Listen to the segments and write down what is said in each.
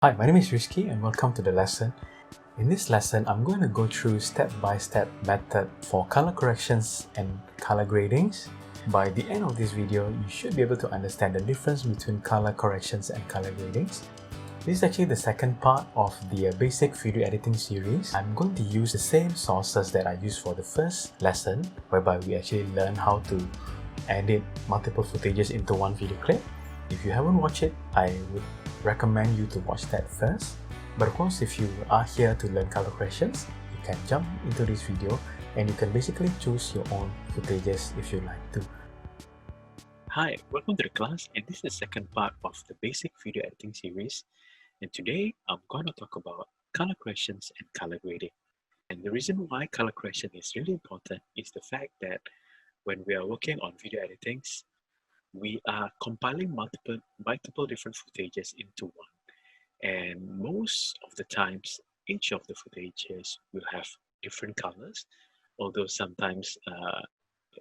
Hi, my name is Rizky and welcome to the lesson. In this lesson, I'm going to go through step-by-step method for color corrections and color gradings. By the end of this video, you should be able to understand the difference between color corrections and color gradings. This is actually the second part of the basic video editing series. I'm going to use the same sources that I used for the first lesson, whereby we actually learn how to edit multiple footages into one video clip. If you haven't watched it, I would recommend you to watch that first. But of course, if you are here to learn color corrections, you can jump into this video and you can basically choose your own footages if you like to. Hi, welcome to the class, and this is the second part of the basic video editing series. And today I'm going to talk about color corrections and color grading. And the reason why color correction is really important is the fact that when we are working on video editings, we are compiling multiple different footages into one. And most of the times, each of the footages will have different colors, although sometimes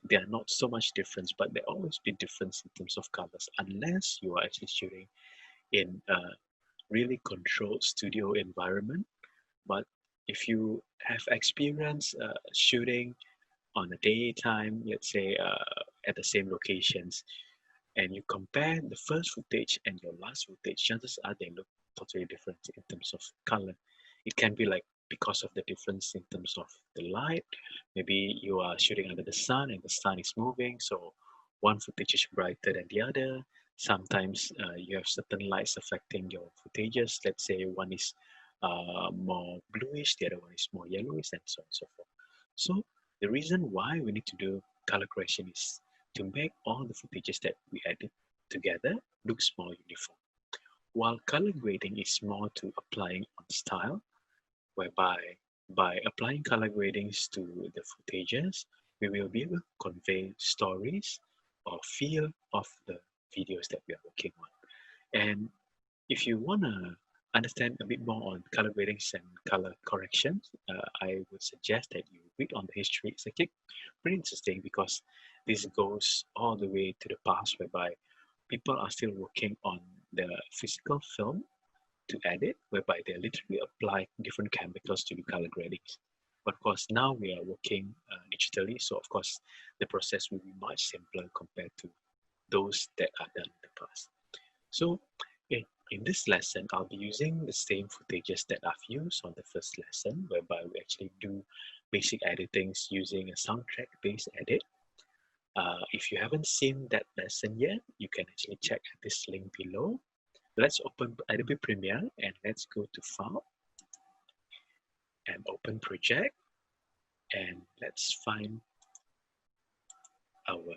there are not so much difference, but there always be difference in terms of colors unless you are actually shooting in a really controlled studio environment. But if you have experience shooting on a daytime, let's say at the same locations, and you compare the first footage and your last footage, chances are they look totally different in terms of color. It can be like because of the difference in terms of the light. Maybe you are shooting under the sun and the sun is moving, so one footage is brighter than the other. Sometimes you have certain lights affecting your footages. Let's say one is more bluish, the other one is more yellowish, and so on and so forth. So the reason why we need to do color correction is to make all the footages that we edit together looks more uniform. While color grading is more to applying on style, whereby by applying color gradings to the footages, we will be able to convey stories or feel of the videos that we are working on. And if you want to understand a bit more on color gradings and color corrections, I would suggest that you read on the history. It's actually pretty interesting because this goes all the way to the past, whereby people are still working on the physical film to edit, whereby they literally apply different chemicals to do color gradings. But of course, now we are working digitally, so of course, the process will be much simpler compared to those that are done in the past. So in this lesson, I'll be using the same footages that I've used on the first lesson, whereby we actually do basic editings using a soundtrack-based edit. If you haven't seen that lesson yet, you can actually check this link below. Let's open Adobe Premiere and let's go to File and Open Project, and let's find our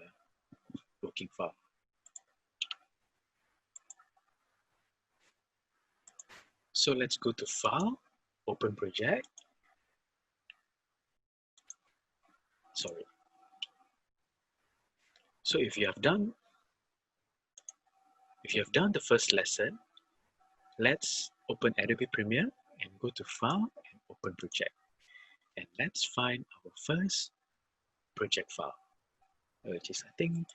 working file. So let's go to File, Open Project. Sorry. So if you have done the first lesson, let's open Adobe Premiere and go to File and Open Project. And let's find our first project file, which is, I think,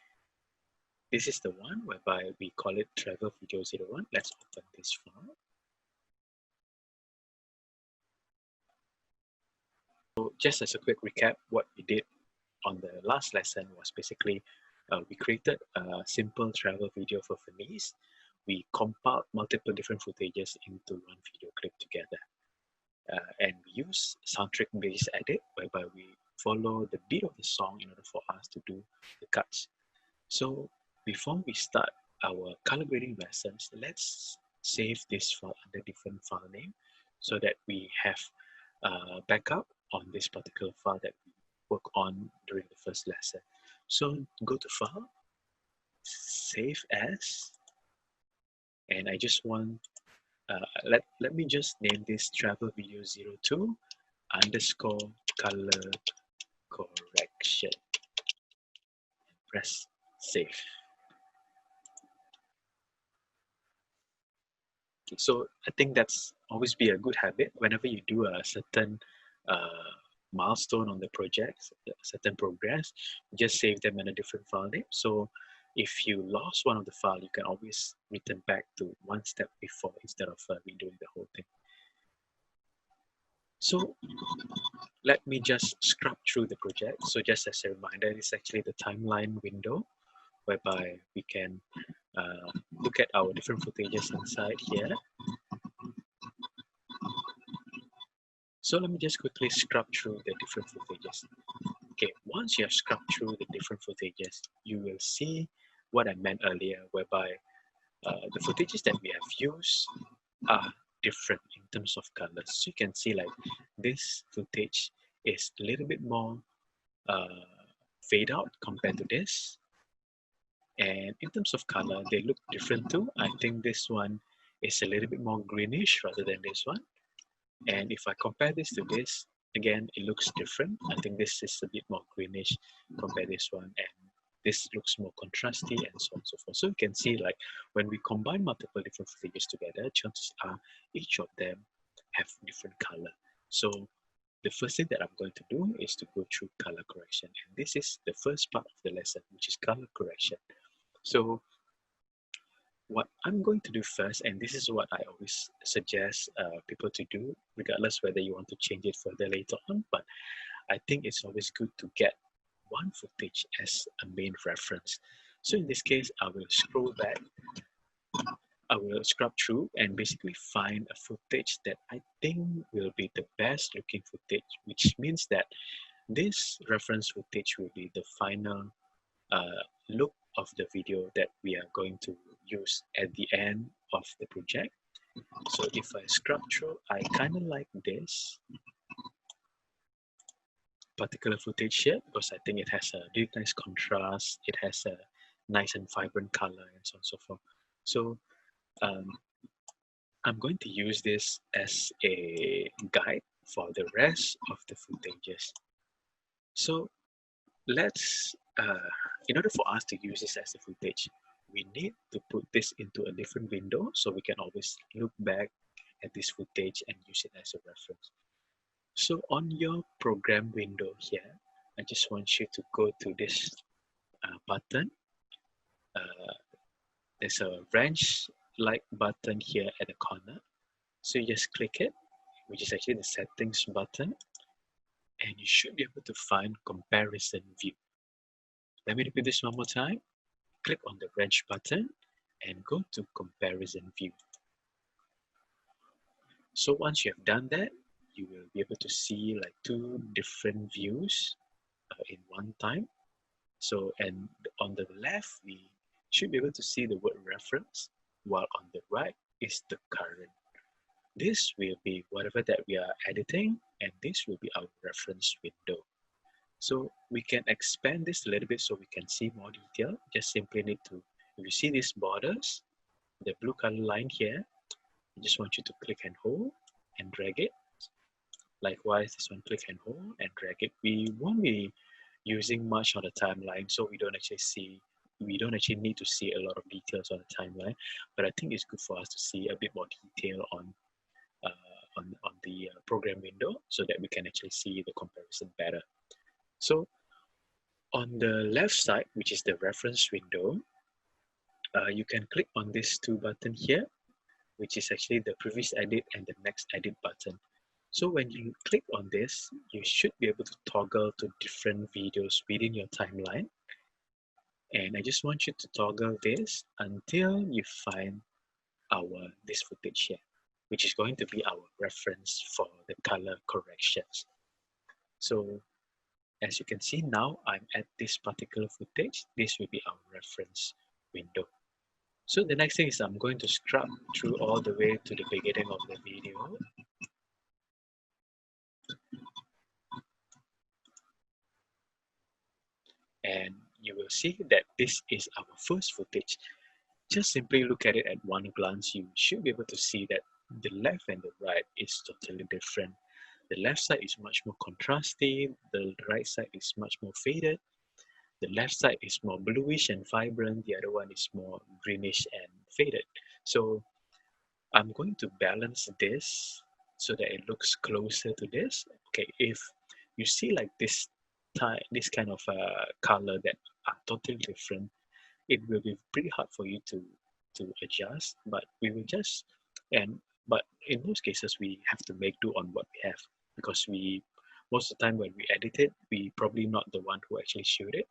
this is the one whereby we call it Travel Video 01. Let's open this file. So just as a quick recap, what we did on the last lesson was basically we created a simple travel video for Venice. We compiled multiple different footages into one video clip together. And we use soundtrack-based edit, whereby we follow the beat of the song in order for us to do the cuts. So before we start our color grading lessons, let's save this file under different file name so that we have backup on this particular file that we work on during the first lesson. So go to File, Save As, and I just want, let me just name this Travel Video 02 underscore color correction. Press Save. Okay, so I think that's always be a good habit whenever you do a certain milestone on the project, a certain progress, just save them in a different file name. So if you lost one of the file, you can always return back to one step before instead of redoing the whole thing. So let me just scrub through the project. So just as a reminder, it's actually the timeline window whereby we can look at our different footages inside here. So let me just quickly scrub through the different footages. Okay, once you have scrubbed through the different footages, you will see what I meant earlier, whereby the footages that we have used are different in terms of colors. So you can see like this footage is a little bit more fade out compared to this. And in terms of color, they look different too. I think this one is a little bit more greenish rather than this one. And if I compare this to this, again, it looks different. I think this is a bit more greenish compared to this one. And this looks more contrasty and so on and so forth. So you can see like when we combine multiple different footages together, chances are each of them have different color. So the first thing that I'm going to do is to go through color correction. And this is the first part of the lesson, which is color correction. So what I'm going to do first, and this is what I always suggest people to do, regardless whether you want to change it further later on, but I think it's always good to get one footage as a main reference. So in this case, I will scroll back, I will scrub through and basically find a footage that I think will be the best looking footage, which means that this reference footage will be the final look of the video that we are going to use at the end of the project. So if I scrub through, I kind of like this particular footage here because I think it has a really nice contrast, it has a nice and vibrant color and so on and so forth. So I'm going to use this as a guide for the rest of the footages. So let's in order for us to use this as a footage, we need to put this into a different window so we can always look back at this footage and use it as a reference. So on your program window here, I just want you to go to this button. There's a wrench like button here at the corner. So you just click it, which is actually the settings button, and you should be able to find comparison view. Let me repeat this one more time. Click on the wrench button and go to comparison view. So once you have done that, you will be able to see like two different views in one time. So, and on the left, we should be able to see the word reference, while on the right is the current. This will be whatever that we are editing, and this will be our reference window. So we can expand this a little bit so we can see more detail. Just simply need to, if you see these borders, the blue color line here, I just want you to click and hold and drag it. Likewise, this one, click and hold and drag it. We won't be using much on the timeline, so we don't actually need to see a lot of details on the timeline, but I think it's good for us to see a bit more detail on the program window so that we can actually see the comparison better. So on the left side, which is the reference window, you can click on these two buttons here, which is actually the previous edit and the next edit button. So when you click on this, you should be able to toggle to different videos within your timeline. And I just want you to toggle this until you find this footage here, which is going to be our reference for the color corrections. So as you can see now, I'm at this particular footage. This will be our reference window. So the next thing is I'm going to scrub through all the way to the beginning of the video. And you will see that this is our first footage. Just simply look at it at one glance, you should be able to see that the left and the right is totally different. The left side is much more contrasty, the right side is much more faded. The left side is more bluish and vibrant, the other one is more greenish and faded. So I'm going to balance this so that it looks closer to this. Okay, if you see like this kind of color that are totally different, it will be pretty hard for you to adjust, but we will just but in most cases we have to make do on what we have, because we most of the time when we edit it, we probably not the one who actually shoot it,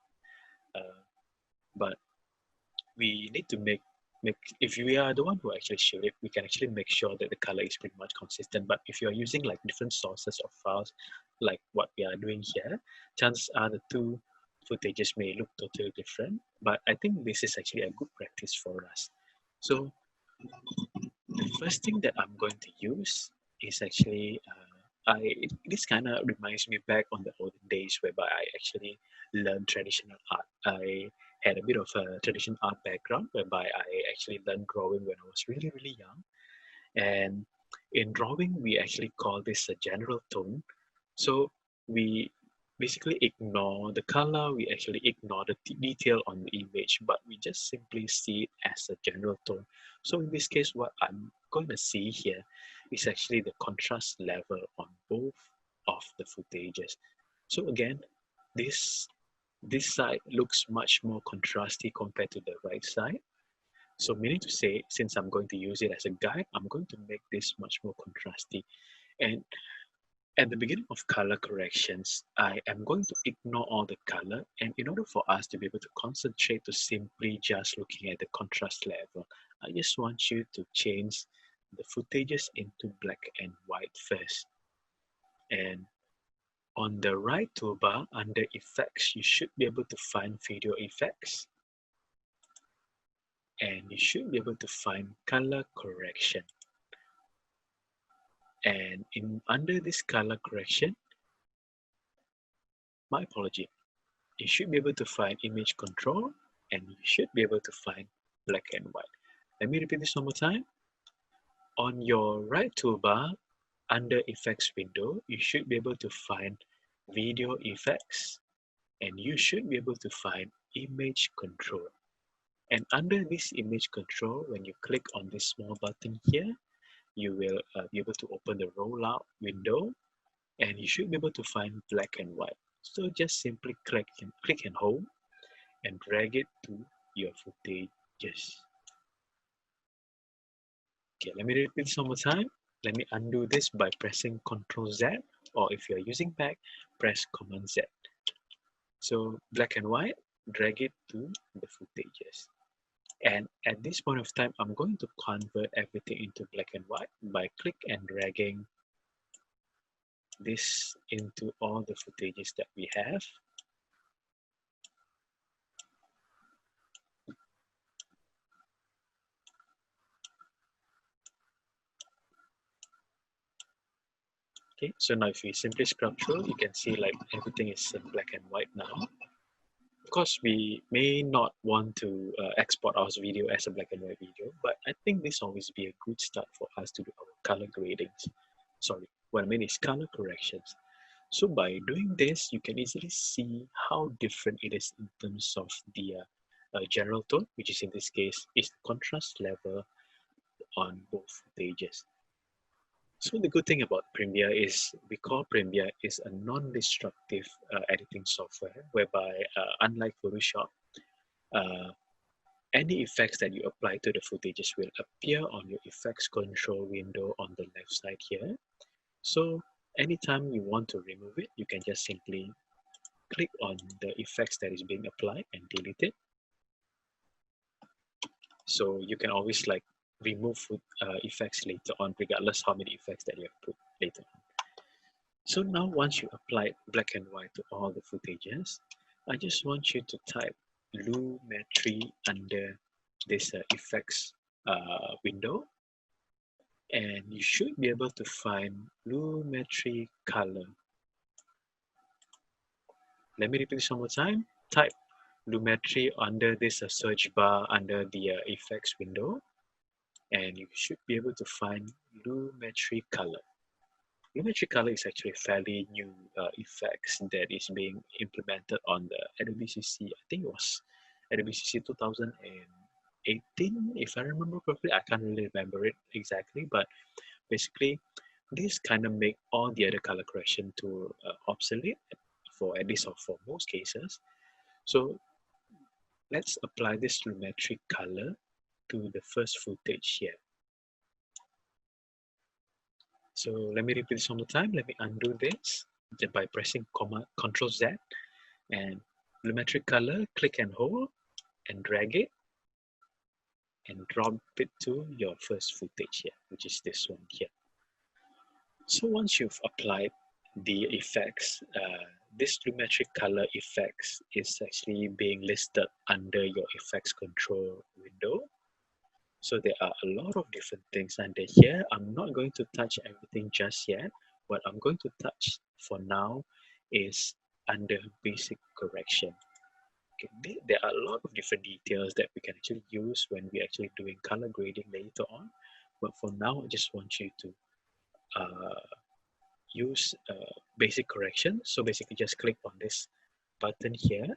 but we need to make if we are the one who actually shoot it, we can actually make sure that the color is pretty much consistent. But if you are using like different sources of files, like what we are doing here, chances are the two footages may look totally different. But I think this is actually a good practice for us. So the first thing that I'm going to use is actually this kind of reminds me back on the olden days whereby I actually learned traditional art. I had a bit of a traditional art background whereby I actually learned drawing when I was really young. And in drawing, we actually call this a general tone. So we basically ignore the color, we actually ignore the detail on the image, but we just simply see it as a general tone. So in this case, what I'm going to see here is actually the contrast level on both of the footages. So again, this side looks much more contrasty compared to the right side. So meaning to say, since I'm going to use it as a guide, I'm going to make this much more contrasty. And at the beginning of color corrections, I am going to ignore all the color, and in order for us to be able to concentrate to simply just looking at the contrast level, I just want you to change the footages into black and white first. And on the right toolbar under effects, you should be able to find video effects, and you should be able to find color correction. And under this color correction, my apology, you should be able to find image control, and you should be able to find black and white. Let me repeat this one more time. On your right toolbar, under effects window, you should be able to find video effects, and you should be able to find image control. And under this image control, when you click on this small button here, you will be able to open the rollout window, and you should be able to find black and white. So just simply click and hold and drag it to your footages. Okay, let me repeat this one more time. Let me undo this by pressing Ctrl Z, or if you are using Mac, press Command Z. So black and white, drag it to the footages. And at this point of time, I'm going to convert everything into black and white by click and dragging this into all the footages that we have. Okay, so now if we simply scrub through, you can see like everything is in black and white now. Of course, we may not want to export our video as a black and white video, but I think this always be a good start for us to do our color gradings. Sorry, what I mean is color corrections. So by doing this, you can easily see how different it is in terms of the general tone, which is in this case is the contrast level on both pages. So the good thing about Premiere is we call Premiere is a non-destructive editing software, whereby unlike Photoshop, any effects that you apply to the footages will appear on your effects control window on the left side here. So anytime you want to remove it, you can just simply click on the effects that is being applied and delete it. So you can always like remove effects later on, regardless how many effects that you have put later on. So now once you apply black and white to all the footages, I just want you to type Lumetri under this effects window, and you should be able to find Lumetri color. Let me repeat this one more time. Type Lumetri under this search bar under the effects window, and you should be able to find Lumetri color. Lumetri color is actually a fairly new effects that is being implemented on the Adobe CC. I think it was Adobe CC 2018, if I remember correctly. I can't really remember it exactly, but basically this kind of make all the other color correction tool obsolete, for at least for most cases. So let's apply this geometric color to the first footage here. So let me repeat this one more time. Let me undo this by pressing Ctrl Z, and geometric color, click and hold and drag it and drop it to your first footage here, which is this one here. So once you've applied the effects, this geometric color effects is actually being listed under your effects control window. So there are a lot of different things under here. I'm not going to touch everything just yet. What I'm going to touch for now is under basic correction. Okay, there are a lot of different details that we can actually use when we're actually doing color grading later on. But for now, I just want you to use basic correction. So basically just click on this button here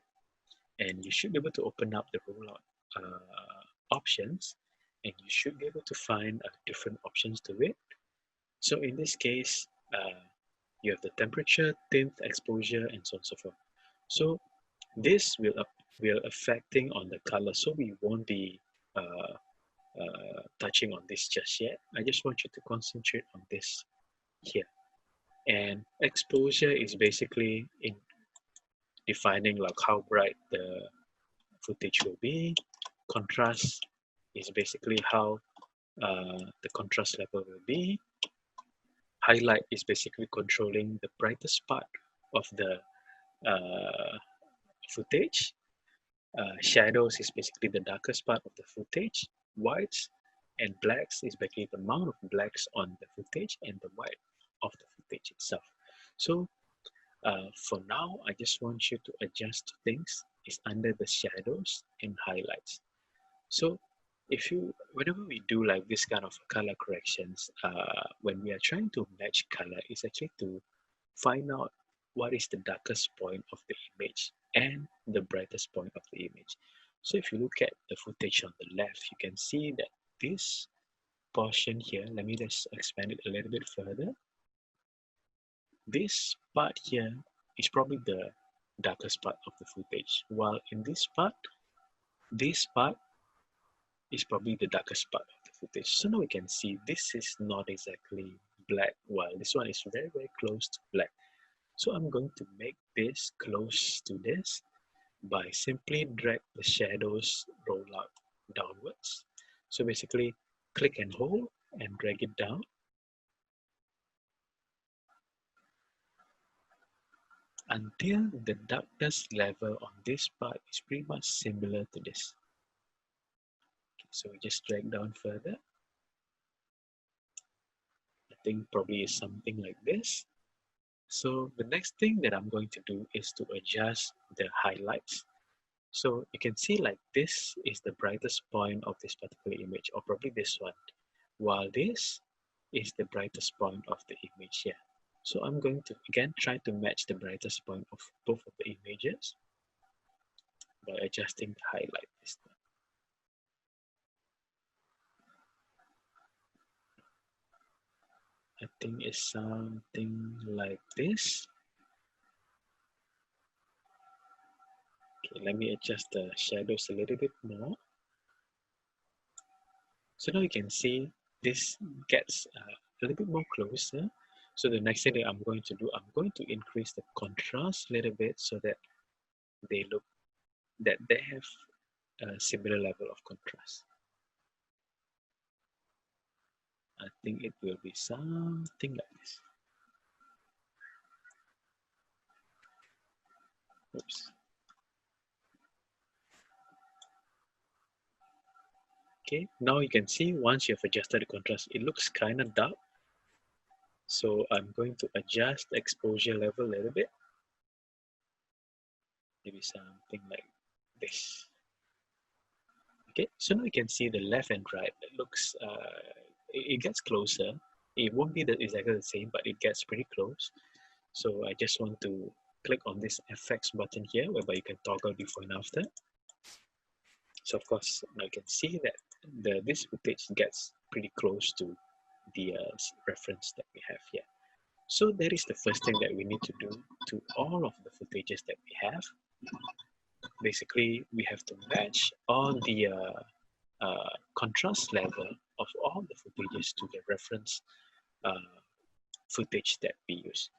and you should be able to open up the rollout options, and you should be able to find different options to it. So in this case, you have the temperature, tint, exposure, and so on and so forth. So this will affecting on the color, so we won't be touching on this just yet. I just want you to concentrate on this here. And exposure is basically in defining like how bright the footage will be. Contrast is basically how the contrast level will be. Highlight is basically controlling the brightest part of the footage. Shadows is basically the darkest part of the footage. Whites and blacks is basically the amount of blacks on the footage and the white of the footage itself. So for now, I just want you to adjust things is under the shadows and highlights. So whenever we do like this kind of color corrections, when we are trying to match color, it's actually to find out what is the darkest point of the image and the brightest point of the image. So if you look at the footage on the left, you can see that this portion here, let me just expand it a little bit further. This part here is probably the darkest part of the footage, while in this part is probably the darkest part of the footage. So now we can see this is not exactly black, while this one is very, very close to black. So I'm going to make this close to this by simply drag the shadows roll out downwards. So basically click and hold and drag it down until the darkness level on this part is pretty much similar to this. Okay, so we just drag down further. I think probably is something like this. So the next thing that I'm going to do is to adjust the highlights. So you can see like this is the brightest point of this particular image, or probably this one, while this is the brightest point of the image here. So I'm going to again try to match the brightest point of both of the images by adjusting the highlight this time. I think it's something like this. Okay, let me adjust the shadows a little bit more. So now you can see this gets a little bit more closer. So the next thing that I'm going to do, I'm going to increase the contrast a little bit so that they have a similar level of contrast. I think it will be something like this. Oops. Okay, now you can see once you have adjusted the contrast, it looks kind of dark. So I'm going to adjust the exposure level a little bit. Maybe something like this. Okay, so now you can see the left and right. It looks, it gets closer. It won't be exactly the same, but it gets pretty close. So I just want to click on this FX button here, whereby you can toggle before and after. So of course, now you can see that this footage gets pretty close to the reference that we have here. So that is the first thing that we need to do to all of the footages that we have. basically we have to match all the contrast level of all the footages to the reference footage that we use.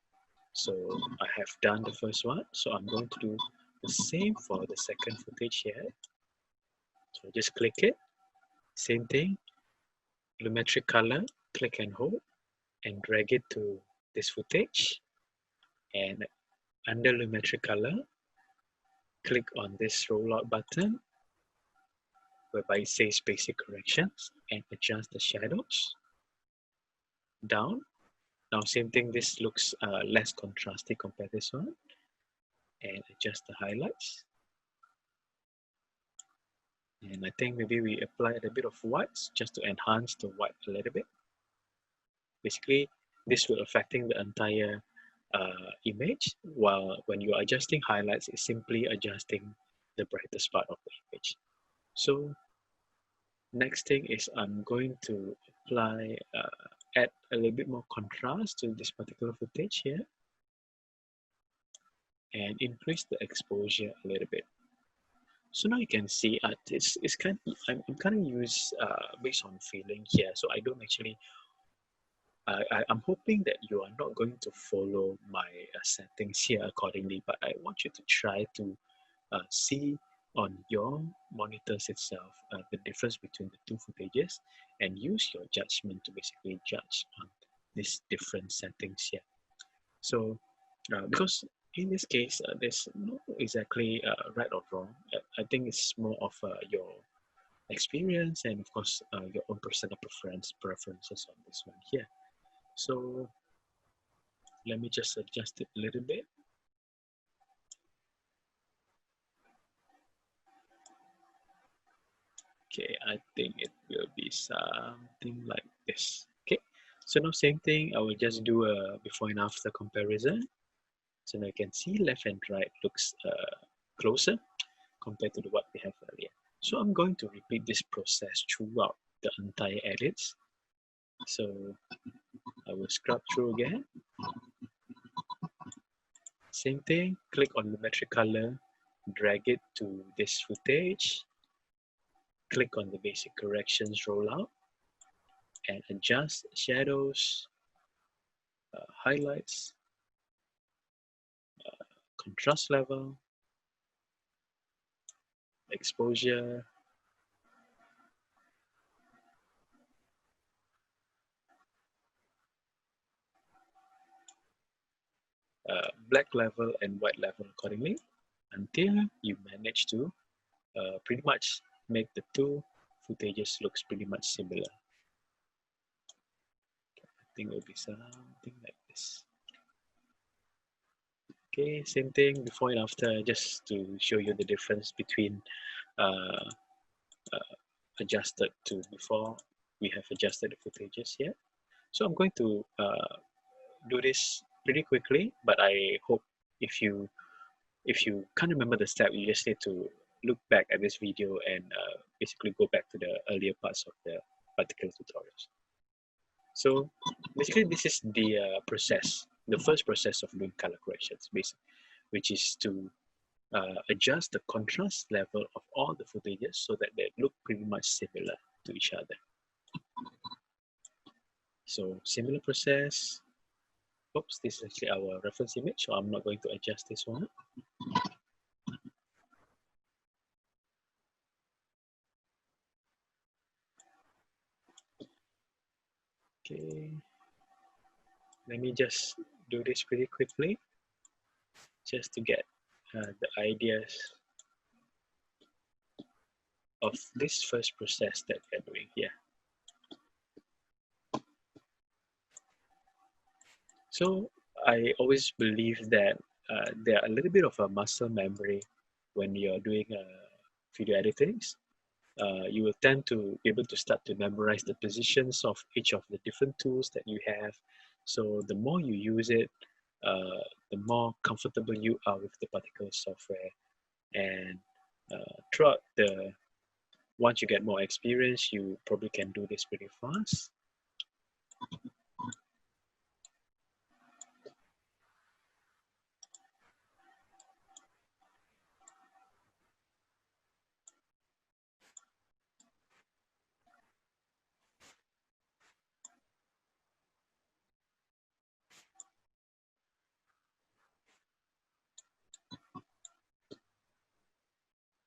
So I have done the first one, so I'm going to do the same for the second footage here. So just click it, same thing, lumetric color, click and hold, and drag it to this footage. And under lumetric color, click on this rollout button whereby it says basic corrections and adjust the shadows down. Now same thing, this looks less contrasty compared to this one, and adjust the highlights. And I think maybe we apply a bit of whites just to enhance the white a little bit. Basically, this will affecting the entire image, while when you are adjusting highlights, it's simply adjusting the brightest part of the image. So next thing is I'm going to apply, add a little bit more contrast to this particular footage here, and increase the exposure a little bit. So now you can see it's kind of, I'm kind of use based on feeling here. So I don't actually, I'm hoping that you are not going to follow my settings here accordingly, but I want you to try to see on your monitors itself the difference between the two footages and use your judgment to basically judge on these different settings here. So because in this case, there's no exactly right or wrong. I think it's more of your experience and of course your own personal preferences on this one here. So let me just adjust it a little bit. Okay, I think it will be something like this. Okay, so now same thing, I will just do a before and after comparison. So now you can see left and right looks closer compared to what we have earlier. So I'm going to repeat this process throughout the entire edits. So I will scrub through again. Same thing, click on the metric color, drag it to this footage, click on the basic corrections rollout, and adjust shadows, highlights, contrast level, exposure, black level and white level accordingly until you manage to pretty much make the two footages looks pretty much similar. I think it will be something like this. Okay, same thing before and after, just to show you the difference between uh, adjusted to before we have adjusted the footages here. So I'm going to do this pretty quickly, but I hope if you can't remember the step, you just need to look back at this video and basically go back to the earlier parts of the particular tutorials. So basically this is the process, the first process of doing color corrections, basically, which is to adjust the contrast level of all the footages so that they look pretty much similar to each other. So similar process. Oops, this is actually our reference image, so I'm not going to adjust this one. Okay, let me just do this pretty quickly just to get the ideas of this first process that we're doing here. So I always believe that there are a little bit of a muscle memory when you're doing video editing. You will tend to be able to start to memorize the positions of each of the different tools that you have. So the more you use it, the more comfortable you are with the particular software. And throughout once you get more experience, you probably can do this pretty fast.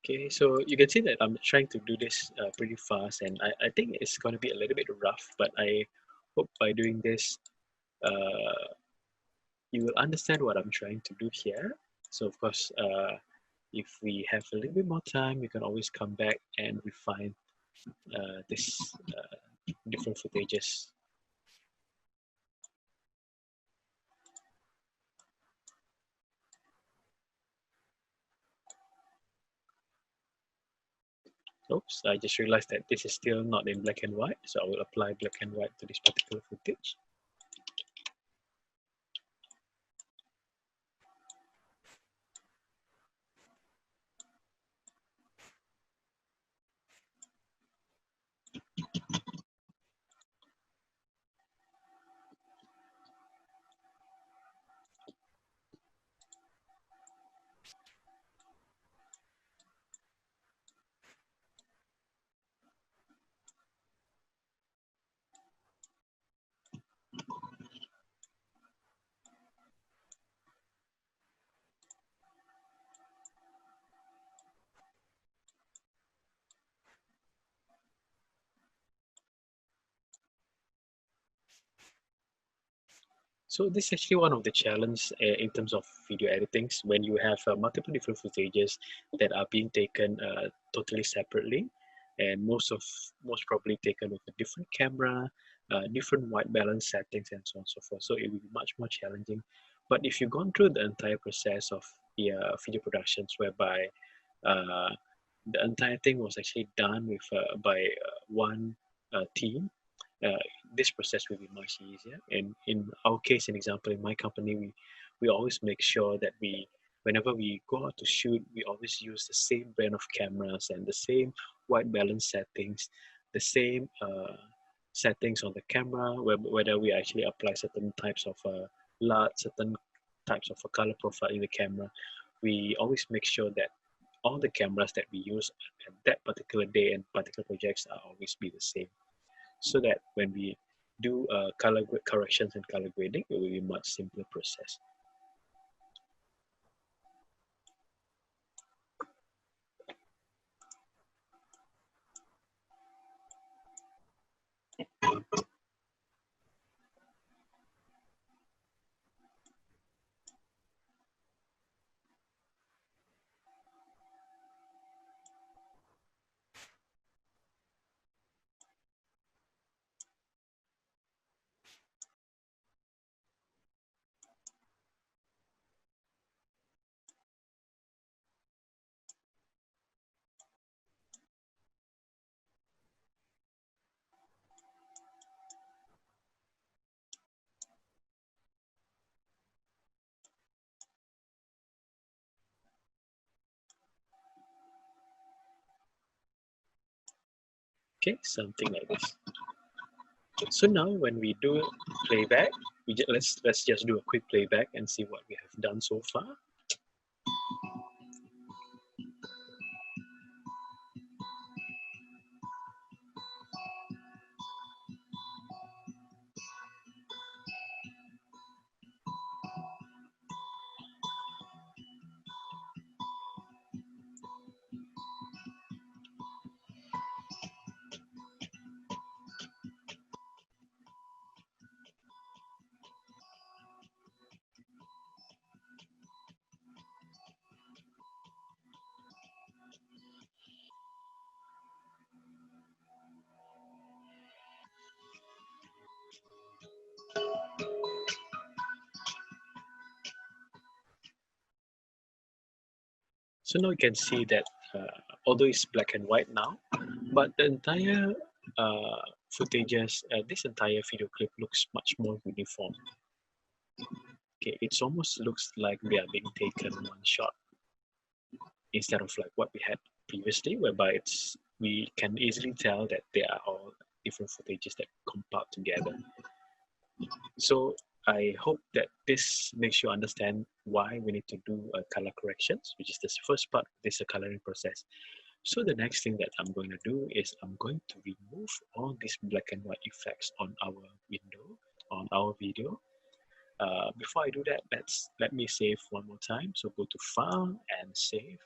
Okay, so you can see that I'm trying to do this pretty fast, and I think it's going to be a little bit rough, but I hope by doing this uh, you will understand what I'm trying to do here. So of course, if we have a little bit more time, we can always come back and refine this different footages. Oops, I just realized that this is still not in black and white, so I will apply black and white to this particular footage. So this is actually one of the challenges in terms of video editing when you have multiple different footages that are being taken totally separately, and most probably taken with a different camera, different white balance settings, and so on and so forth. So it will be much more challenging. But if you've gone through the entire process of the video productions, whereby uh, the entire thing was actually done with by one team, uh, this process will be much easier. And in our case, an example, in my company, we always make sure that whenever we go out to shoot, we always use the same brand of cameras and the same white balance settings, the same settings on the camera, whether we actually apply certain types of LUT, certain types of a color profile in the camera. We always make sure that all the cameras that we use at that particular day and particular projects are always be the same, so that when we do color corrections and color grading, it will be a much simpler process. Okay, something like this. So now when we do playback, let's just do a quick playback and see what we have done so far. So now you can see that although it's black and white now, but the entire uh, footages, this entire video clip looks much more uniform. Okay, it's almost looks like they are being taken one shot instead of like what we had previously, whereby we can easily tell that they are all different footages that compiled together. So I hope that this makes you understand why we need to do color corrections, which is the first part of this coloring process. So the next thing that I'm going to do is I'm going to remove all these black and white effects on our window, on our video. Before I do that, let me save one more time. So go to File and Save.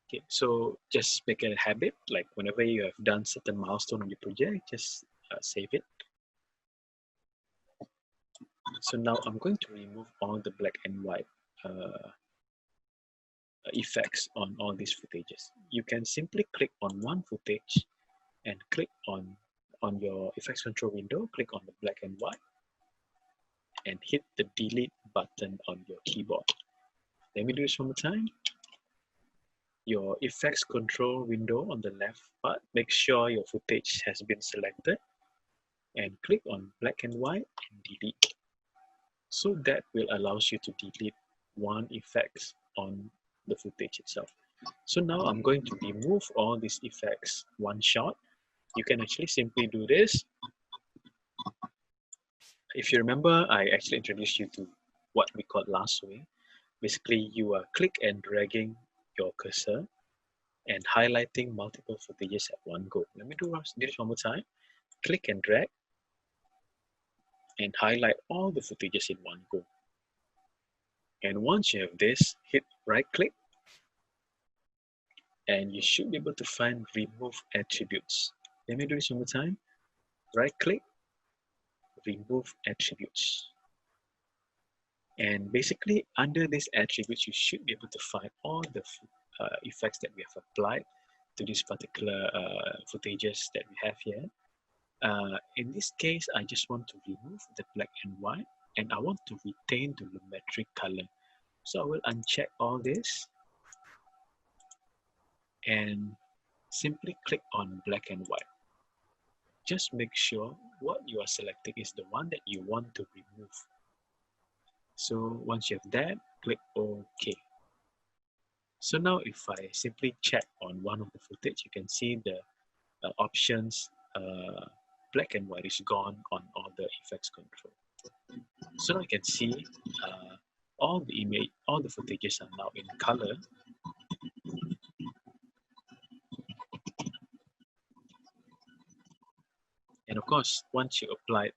Okay, so just make it a habit, like whenever you have done certain milestone on your project, just save it. So now I'm going to remove all the black and white effects on all these footages. You can simply click on one footage and click on your effects control window, click on the black and white, and hit the delete button on your keyboard. Let me do this one more time. Your effects control window on the left part, make sure your footage has been selected and click on black and white and delete. So that will allow you to delete one effects on the footage itself. So now I'm going to remove all these effects one shot. You can actually simply do this. If you remember, I actually introduced you to what we call lassoing. Basically, you are click and dragging your cursor and highlighting multiple footages at one go. Let me do this one more time. Click and drag and highlight all the footages in one go. And once you have this, hit right click and you should be able to find remove attributes. Let me do this one more time. Right click, remove attributes. And basically under these attributes, you should be able to find all the effects that we have applied to these particular footages that we have here. In this case, I just want to remove the black and white and I want to retain the lumetric color. So I will uncheck all this and simply click on black and white. Just make sure what you are selecting is the one that you want to remove. So once you have that, click OK. So now if I simply check on one of the footage, you can see the options black and white is gone on all the effects control. So now you can see all the image, all the footages are now in color. And of course, once you apply,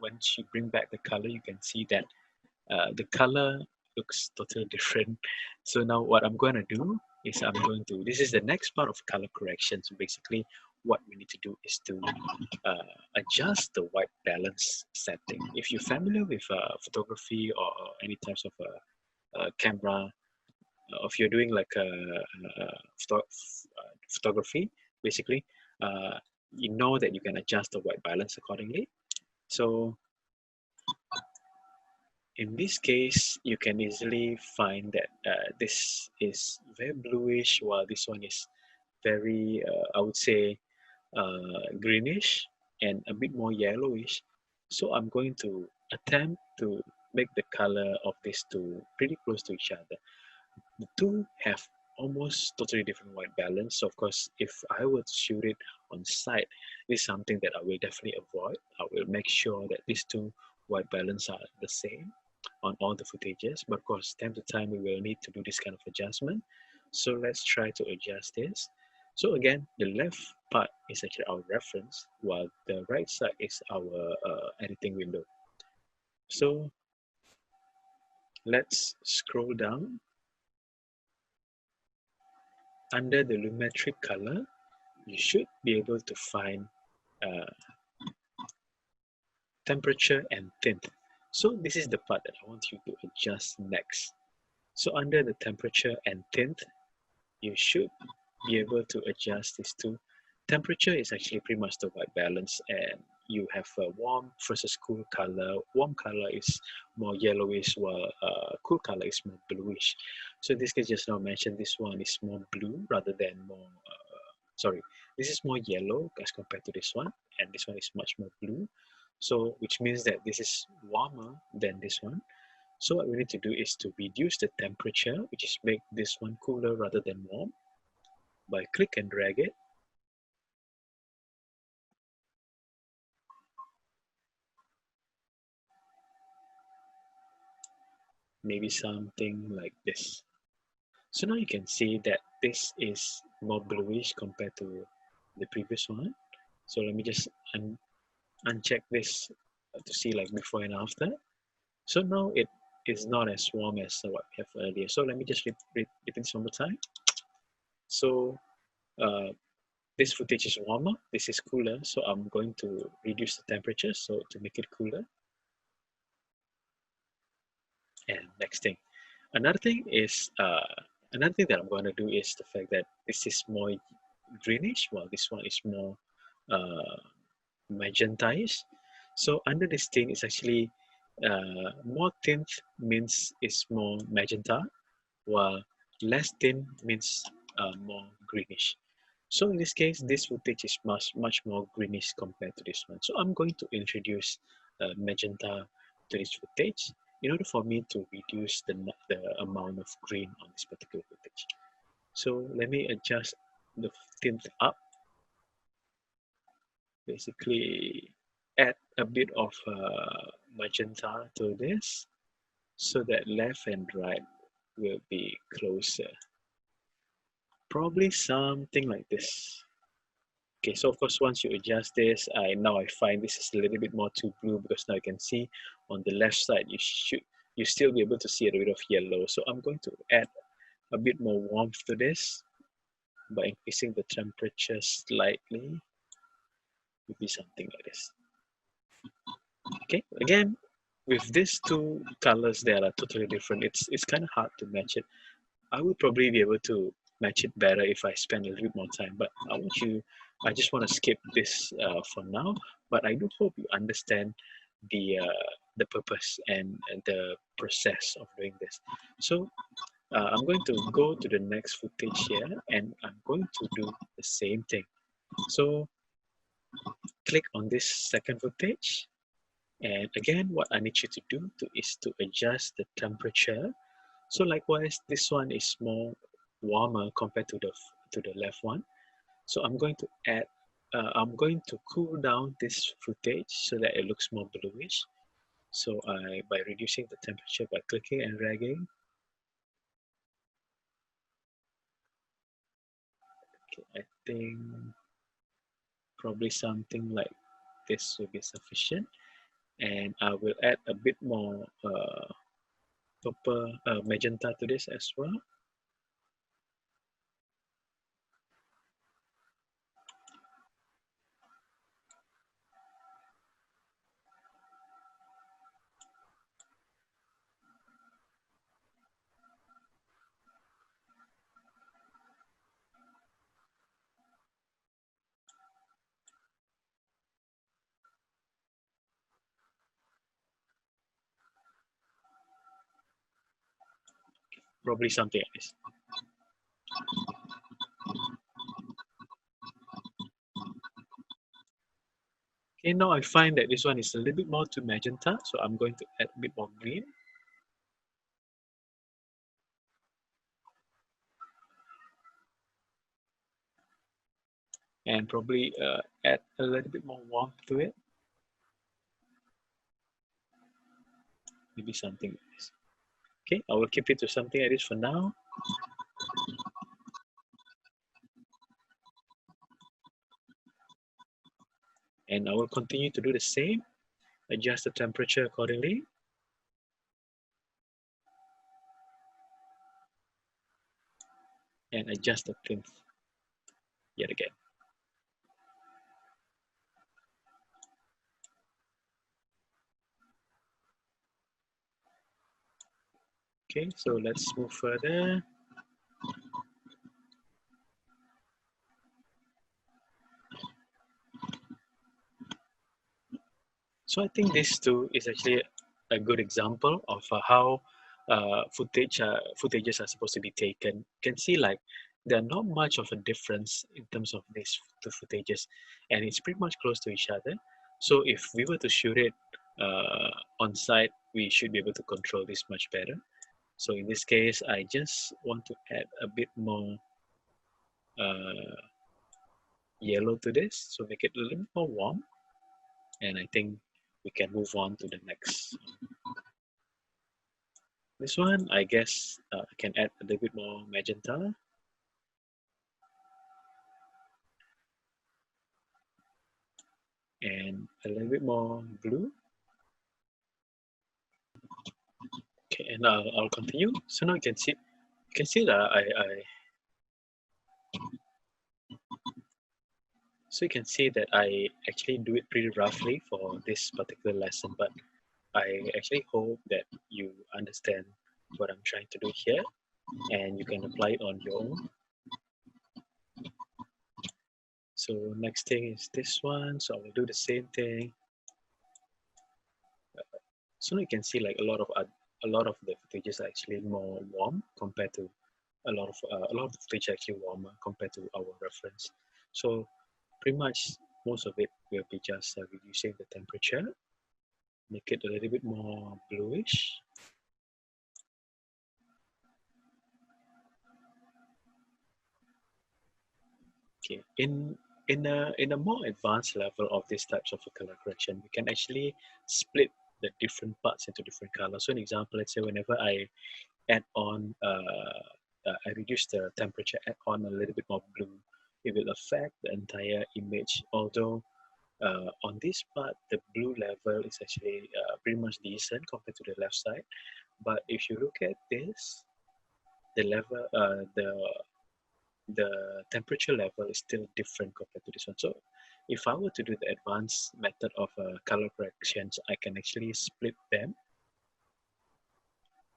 once you bring back the color, you can see that the color looks totally different. So now what I'm going to do is this is the next part of color correction. So basically what we need to do is to adjust the white balance setting. If you're familiar with photography or any types of camera, if you're doing like photography, basically, you know that you can adjust the white balance accordingly. So in this case, you can easily find that this is very bluish, while this one is very, I would say, greenish and a bit more yellowish. So I'm going to attempt to make the color of these two pretty close to each other. The two have almost totally different white balance. So of course, if I were to shoot it on site, this is something that I will definitely avoid. I will make sure that these two white balance are the same on all the footages. But of course, time to time, we will need to do this kind of adjustment. So let's try to adjust this. So again, the left part is actually our reference, while the right side is our editing window. So let's scroll down. Under the lumetric color, you should be able to find temperature and tint. So this is the part that I want you to adjust next. So under the temperature and tint, you should be able to adjust these two. Temperature is actually pretty much the white balance, and you have a warm versus cool color. Warm color is more yellowish, while cool color is more bluish. So in this case, just now mentioned, this one is more blue rather than more, sorry, this is more yellow as compared to this one, and this one is much more blue. So which means that this is warmer than this one. So what we need to do is to reduce the temperature, which is make this one cooler rather than warm, by click and drag it. Maybe something like this. So now you can see that this is more bluish compared to the previous one. So let me just uncheck this to see like before and after. So now it is not as warm as what we have earlier. So let me just repeat this one more time. So this footage is warmer, this is cooler, so I'm going to reduce the temperature so to make it cooler. And next thing, another thing that I'm going to do is the fact that this is more greenish while this one is more uh, magenta-ish. So under this tint is actually more tint means it's more magenta, while less tint means more greenish. So in this case, this footage is much more greenish compared to this one. So I'm going to introduce magenta to this footage in order for me to reduce the amount of green on this particular footage. So let me adjust the tint up. Basically, add a bit of magenta to this so that left and right will be closer. Probably something like this. Okay, so of course, once you adjust this, now I find this is a little bit more too blue because now you can see on the left side, you still be able to see a bit of yellow. So I'm going to add a bit more warmth to this by increasing the temperature slightly. Maybe something like this. Okay, again, with these two colors that are totally different, it's kind of hard to match it. I will probably be able to match it better if I spend a little bit more time, but I just want to skip this for now, but I do hope you understand the purpose and the process of doing this. So I'm going to go to the next footage here and I'm going to do the same thing. So click on this second footage. And again, what I need you to do is to adjust the temperature. So likewise, this one is more warmer compared to the left one. So I'm going to cool down this footage so that it looks more bluish. So by reducing the temperature by clicking and dragging, okay, I think probably something like this will be sufficient. And I will add a bit more purple magenta to this as well. Probably something like this. Okay, now I find that this one is a little bit more to magenta, so I'm going to add a bit more green. And probably add a little bit more warmth to it. Maybe something like this. Okay, I will keep it to something like this for now. And I will continue to do the same. Adjust the temperature accordingly. And adjust the tint yet again. Okay, so let's move further. So I think this too is actually a good example of how footages are supposed to be taken. You can see like there are not much of a difference in terms of these two footages, and it's pretty much close to each other. So if we were to shoot it on site, we should be able to control this much better. So in this case, I just want to add a bit more yellow to this, so make it a little bit more warm. And I think we can move on to the next. This one, I guess I can add a little bit more magenta. And a little bit more blue. Okay, and I'll continue. So now you can see that So you can see that I actually do it pretty roughly for this particular lesson, but I actually hope that you understand what I'm trying to do here and you can apply it on your own. So next thing is this one, so I will do the same thing. So you can see like a lot of the footages are actually more warm compared to a lot of the footage are actually warmer compared to our reference. So pretty much most of it will be just reducing the temperature, make it a little bit more bluish. Okay, in a more advanced level of these types of color correction, we can actually split the different parts into different colors. So an example, let's say whenever I add on, I reduce the temperature, add on a little bit more blue, it will affect the entire image. Although on this part, the blue level is actually pretty much decent compared to the left side. But if you look at this, the level, the temperature level is still different compared to this one. So if I were to do the advanced method of color corrections, I can actually split them.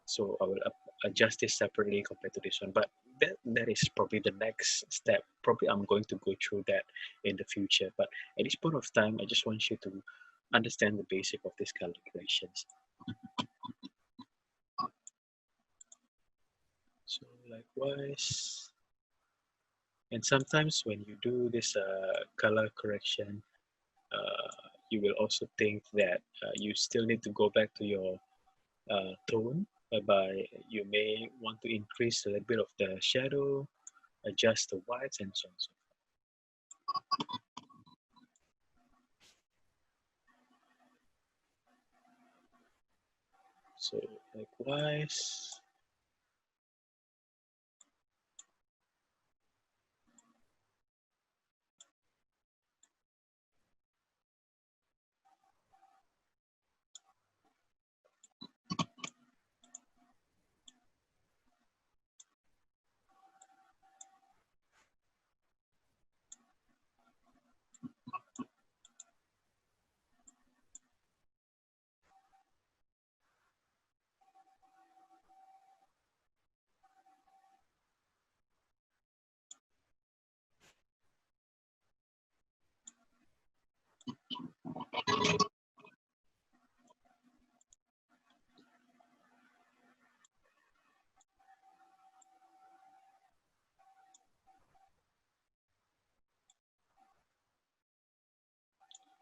So I will adjust this separately compared to this one. But that is probably the next step. Probably I'm going to go through that in the future. But at this point of time, I just want you to understand the basic of these color corrections. So likewise, and sometimes when you do this color correction, you will also think that you still need to go back to your tone, whereby you may want to increase a little bit of the shadow, adjust the whites, and so on. So likewise,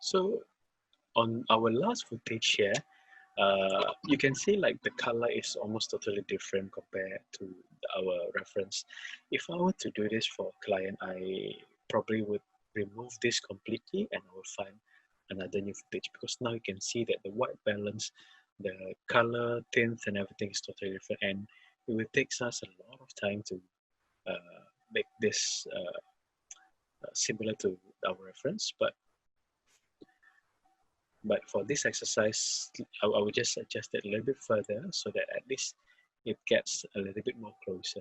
so on our last footage here, you can see like the color is almost totally different compared to our reference. If I were to do this for a client, I probably would remove this completely and I will find another new footage, because now you can see that the white balance, the color, tints, and everything is totally different, and it will take us a lot of time to make this similar to our reference. But for this exercise, I will just adjust it a little bit further so that at least it gets a little bit more closer.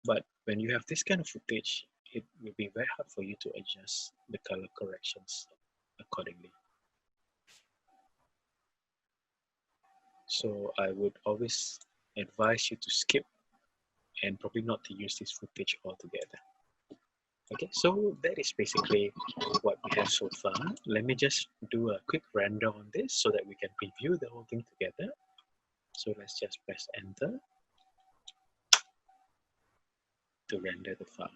But when you have this kind of footage, it will be very hard for you to adjust the color corrections accordingly. So I would always advise you to skip and probably not to use this footage altogether. Okay, so that is basically what we have so far. Let me just do a quick render on this so that we can preview the whole thing together. So let's just press enter to render the file.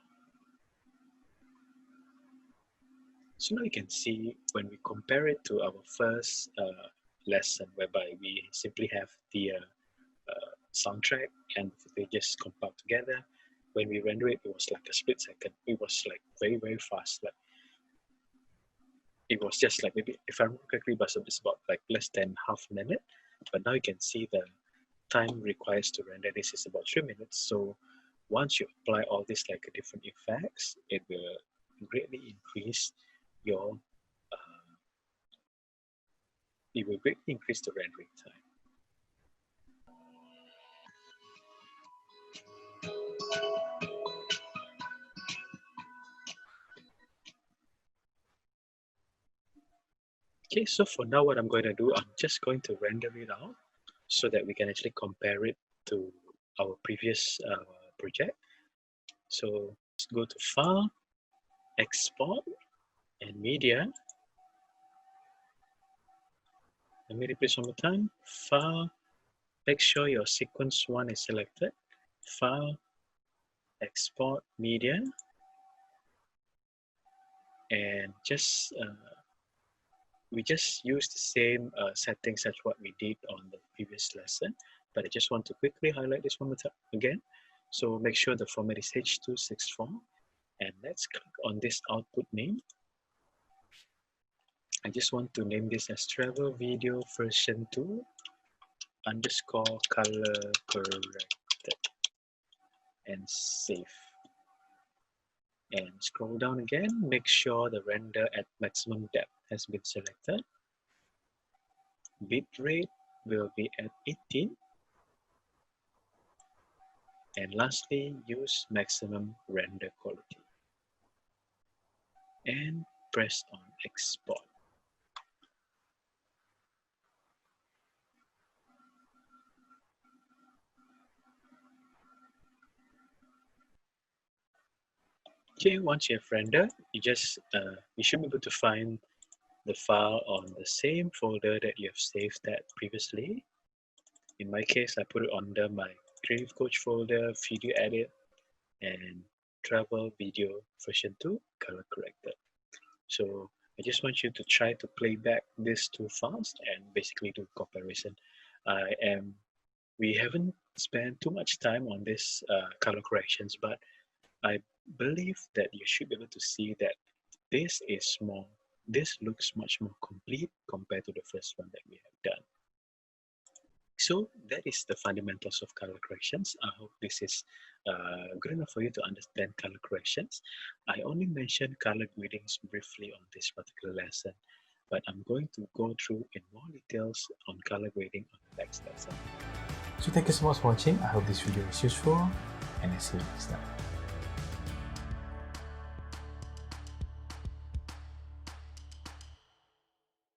So now you can see when we compare it to our first lesson, whereby we simply have the soundtrack and they just compiled together. When we render it, it was like a split second. It was like very, very fast. Like it was just like, maybe if I remember correctly, but it's about like less than half a minute. But now you can see the time requires to render this is about 3 minutes. So once you apply all these like different effects, it will greatly increase your it will greatly increase the rendering time. Okay, so for now what I'm going to do, I'm just going to render it out so that we can actually compare it to our previous project. So let's go to File, Export, and Media. Let me repeat one more time. File, make sure your sequence 1 is selected. File, Export, Media, and we just use the same settings as what we did on the previous lesson, but I just want to quickly highlight this one more time again. So make sure the format is H264, and let's click on this output name. I just want to name this as travel video version 2 underscore color corrected, and save. And scroll down again, make sure the render at maximum depth has been selected. Bitrate will be at 18. And lastly, use maximum render quality. And press on export. Okay, once you have rendered, you should be able to find the file on the same folder that you have saved that previously. In my case, I put it under my Creative Coach folder, Video Edit, and Travel Video version 2 color corrected. So I just want you to try to play back these two files and basically do comparison. We haven't spent too much time on this color corrections, but I believe that you should be able to see that this looks much more complete compared to the first one that we have done. So that is the fundamentals of color corrections. I hope this is good enough for you to understand color corrections. I only mentioned color gradings briefly on this particular lesson, but I'm going to go through in more details on color grading on the next lesson. So thank you so much for watching. I hope this video was useful, and I'll see you next time.